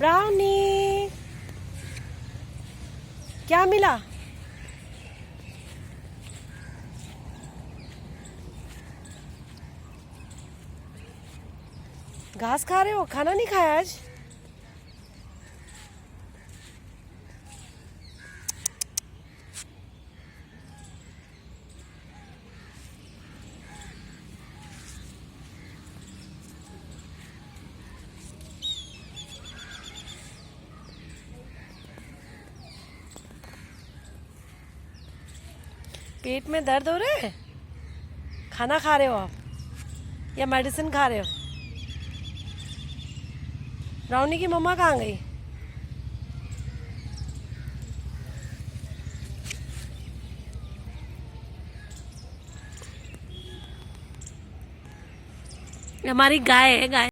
Brownie क्या मिला? घास खा रहे हो? खाना नहीं खाया आज? पेट में दर्द हो रहा है? खाना खा रहे हो आप या मेडिसिन खा रहे हो? ब्राउनी की मम्मा कहाँ गई? हमारी गाय है, गाय।